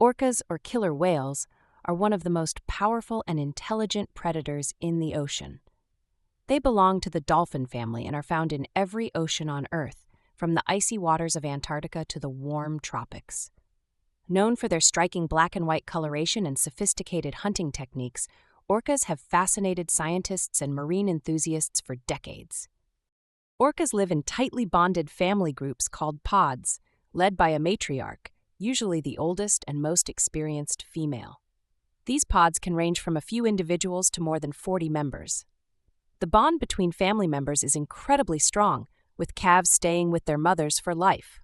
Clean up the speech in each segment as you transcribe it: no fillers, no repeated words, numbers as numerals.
Orcas, or killer whales, are one of the most powerful and intelligent predators in the ocean. They belong to the dolphin family and are found in every ocean on Earth, from the icy waters of Antarctica to the warm tropics. Known for their striking black and white coloration and sophisticated hunting techniques, orcas have fascinated scientists and marine enthusiasts for decades. Orcas live in tightly bonded family groups called pods, led by a matriarch, usually the oldest and most experienced female. These pods can range from a few individuals to more than 40 members. The bond between family members is incredibly strong, with calves staying with their mothers for life.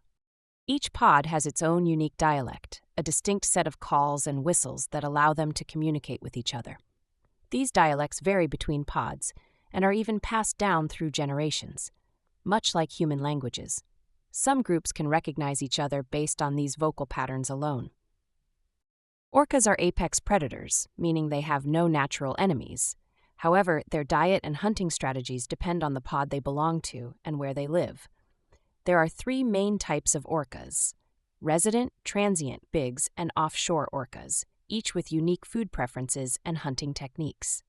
Each pod has its own unique dialect, a distinct set of calls and whistles that allow them to communicate with each other. These dialects vary between pods and are even passed down through generations, much like human languages. Some groups can recognize each other based on these vocal patterns alone. Orcas are apex predators, meaning they have no natural enemies. However, their diet and hunting strategies depend on the pod they belong to and where they live. There are three main types of orcas: resident, transient bigs, and offshore orcas, each with unique food preferences and hunting techniques.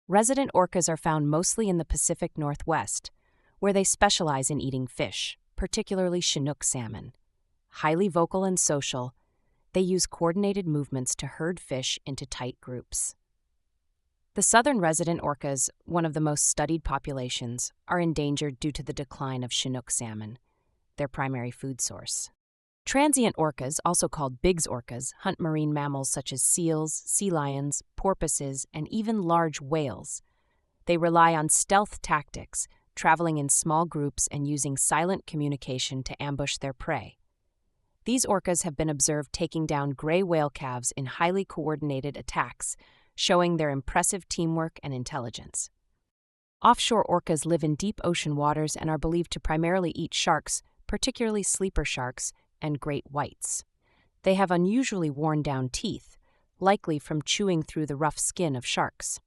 Resident orcas are found mostly in the Pacific Northwest, where they specialize in eating fish, particularly Chinook salmon. Highly vocal and social, they use coordinated movements to herd fish into tight groups. The southern resident orcas, one of the most studied populations, are endangered due to the decline of Chinook salmon, their primary food source. Transient orcas, also called Biggs orcas, hunt marine mammals such as seals, sea lions, porpoises, and even large whales. They rely on stealth tactics, traveling in small groups and using silent communication to ambush their prey. These orcas have been observed taking down gray whale calves in highly coordinated attacks, showing their impressive teamwork and intelligence. Offshore orcas live in deep ocean waters and are believed to primarily eat sharks, particularly sleeper sharks and great whites. They have unusually worn-down teeth, likely from chewing through the rough skin of sharks.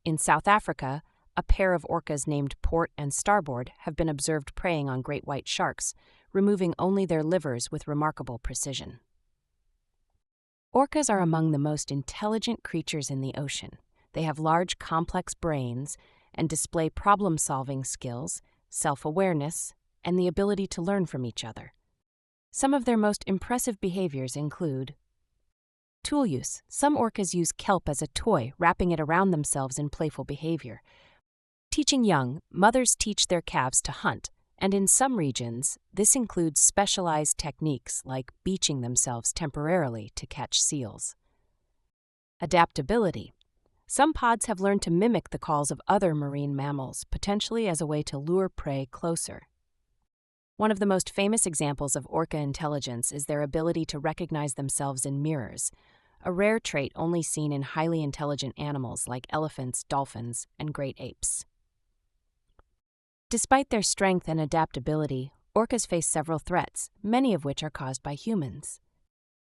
In South Africa, a pair of orcas named Port and Starboard have been observed preying on great white sharks, removing only their livers with remarkable precision. Orcas are among the most intelligent creatures in the ocean. They have large, complex brains and display problem-solving skills, self-awareness, and the ability to learn from each other. Some of their most impressive behaviors include tool use. Some orcas use kelp as a toy, wrapping it around themselves in playful behavior. Teaching young, mothers teach their calves to hunt, and in some regions, this includes specialized techniques like beaching themselves temporarily to catch seals. Adaptability. Some pods have learned to mimic the calls of other marine mammals, potentially as a way to lure prey closer. One of the most famous examples of orca intelligence is their ability to recognize themselves in mirrors, a rare trait only seen in highly intelligent animals like elephants, dolphins, and great apes. Despite their strength and adaptability, orcas face several threats, many of which are caused by humans.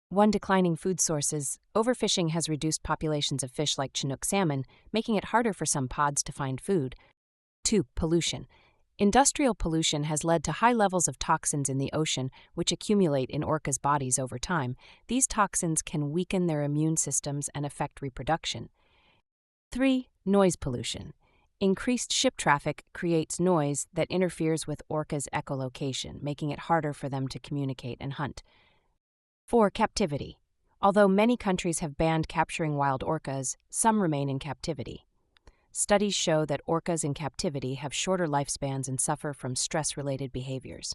1. Declining food sources. Overfishing has reduced populations of fish like Chinook salmon, making it harder for some pods to find food. 2. Pollution. Industrial pollution has led to high levels of toxins in the ocean, which accumulate in orcas' bodies over time. These toxins can weaken their immune systems and affect reproduction. 3. Noise pollution. Increased ship traffic creates noise that interferes with orcas' echolocation, making it harder for them to communicate and hunt. 4. Captivity. Although many countries have banned capturing wild orcas, some remain in captivity. Studies show that orcas in captivity have shorter lifespans and suffer from stress-related behaviors.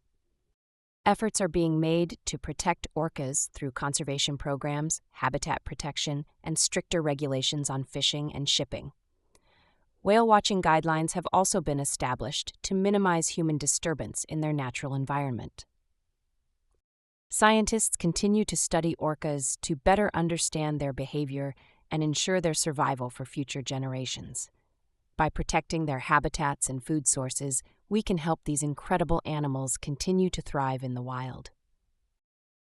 Efforts are being made to protect orcas through conservation programs, habitat protection, and stricter regulations on fishing and shipping. Whale watching guidelines have also been established to minimize human disturbance in their natural environment. Scientists continue to study orcas to better understand their behavior and ensure their survival for future generations. By protecting their habitats and food sources, we can help these incredible animals continue to thrive in the wild.